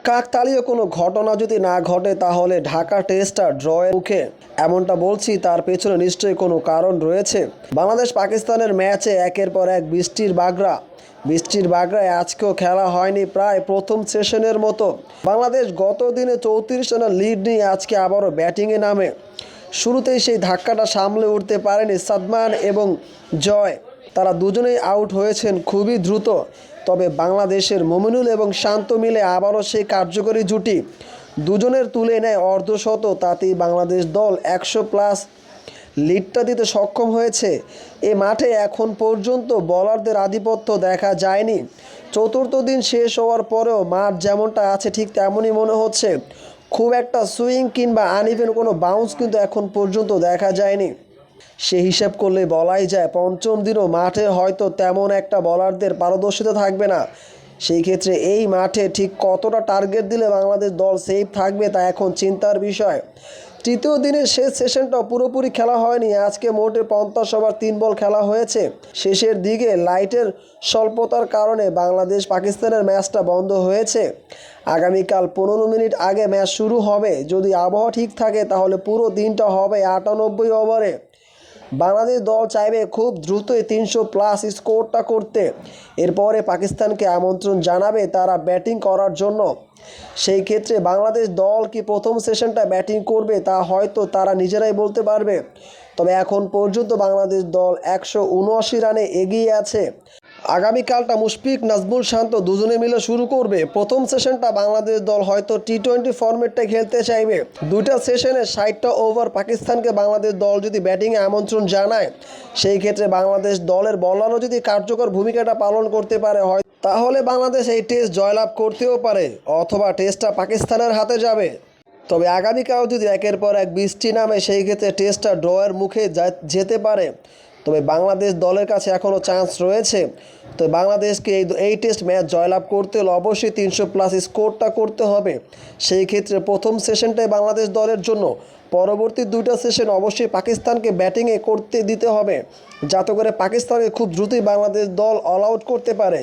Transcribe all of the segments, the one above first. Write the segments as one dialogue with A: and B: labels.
A: কাকতালীয় কোনো ঘটনা যদি না ঘটে তাহলে ঢাকা টেস্টটা ড্রয়ের মুখে, এমনটা বলছি তার পেছনে নিশ্চয়ই কোনো কারণ রয়েছে। বাংলাদেশ পাকিস্তানের ম্যাচে একের পর এক বৃষ্টির বাগড়ায় আজকেও খেলা হয়নি প্রায় প্রথম সেশনের মতো। বাংলাদেশ গত দিনে 34 রানের লিড নিয়ে আজকে আবারও ব্যাটিংয়ে নামে। শুরুতেই সেই ধাক্কাটা সামলে উঠতে পারেনি সাদমান এবং জয়, তারা দুজনেই আউট হয়েছেন খুবই দ্রুত। তবে বাংলাদেশের মুমিনুল এবং শান্ত মিলে আবারও সেই কার্যকরী জুটি দুজনের তুলে নেয় অর্ধশত, তাতেই বাংলাদেশ দল 100+ লিডটা দিতে সক্ষম হয়েছে। এ মাঠে এখন পর্যন্ত বোলারদের আধিপত্য দেখা যায়নি। চতুর্থ দিন শেষ হওয়ার পরেও মাঠ যেমনটা আছে ঠিক তেমনই মনে হচ্ছে। খুব একটা সুইং কিংবা আনইভেন কোনো বাউন্স কিন্তু এখন পর্যন্ত দেখা যায়নি। সে হিসাব করলে বলাই যায় পঞ্চম দিনও মাঠে হয়তো তেমন একটা বোলারদের পারদর্শিতা থাকবে না। সেই ক্ষেত্রে এই মাঠে ঠিক কতটা টার্গেট দিলে বাংলাদেশ দল সেফ থাকবে তা এখন চিন্তার বিষয়। তৃতীয় দিনের শেষ সেশনটাও পুরোপুরি খেলা হয়নি। আজকে মোটে 50 ওভার 3 বল খেলা হয়েছে। শেষের দিকে লাইটের স্বল্পতার কারণে বাংলাদেশ পাকিস্তানের ম্যাচটা বন্ধ হয়েছে। আগামীকাল 15 মিনিট আগে ম্যাচ শুরু হবে। যদি আবহাওয়া ঠিক থাকে তাহলে পুরো দিনটা হবে 98 ওভারে। বাংলাদেশ দল চাইবে খুব দ্রুতই 300+ স্কোরটা করতে। এরপরে পাকিস্তানকে আমন্ত্রণ জানাবে তারা ব্যাটিং করার জন্য। সেই ক্ষেত্রে বাংলাদেশ দল কি প্রথম সেশনটা ব্যাটিং করবে তা হয়তো তারা নিজেরাই বলতে পারবে। তবে এখন পর্যন্ত বাংলাদেশ দল 179 রানে এগিয়ে আছে। আগামীকালটা মুশফিক নাজমুল শান্ত দুজনে মিলে শুরু করবে। প্রথম সেশনটা বাংলাদেশ দল হয়তো টি20 ফরম্যাটটা খেলতে চাইবে। দুইটা সেশনে 60টা ওভার পাকিস্তানকে বাংলাদেশ দল যদি ব্যাটিংয়ে আমন্ত্রণ জানায়, সেই ক্ষেত্রে বাংলাদেশ দলের বলারও যদি কার্যকর ভূমিকাটা পালন করতে পারে হয় তাহলে বাংলাদেশ এই টেস্ট জয়লাভ করতেও পারে, অথবা টেস্টটা পাকিস্তানের হাতে যাবে। তবে আগামীকাল যদি একের পর এক বৃষ্টি নামে সেই ক্ষেত্রে টেস্টটা ড্রয়ের মুখে যেতে পারে। তবে বাংলাদেশ দলের কাছে এখনও চান্স রয়েছে। তো বাংলাদেশকে এই টেস্ট ম্যাচ জয়লাভ করতে হলে অবশ্যই 300+ স্কোরটা করতে হবে। সেই ক্ষেত্রে প্রথম সেশনটাই বাংলাদেশ দলের জন্য, পরবর্তী দুইটা সেশন অবশ্যই পাকিস্তানকে ব্যাটিংয়ে করতে দিতে হবে, যাতে করে পাকিস্তানকে খুব দ্রুতই বাংলাদেশ দল অল আউট করতে পারে।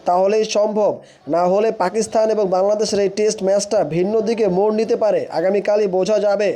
A: তাহলেই সম্ভব। না হলে পাকিস্তান এবং বাংলাদেশের এই টেস্ট ম্যাচটা ভিন্ন দিকে মোড় নিতে পারে। আগামীকালই বোঝা যাবে।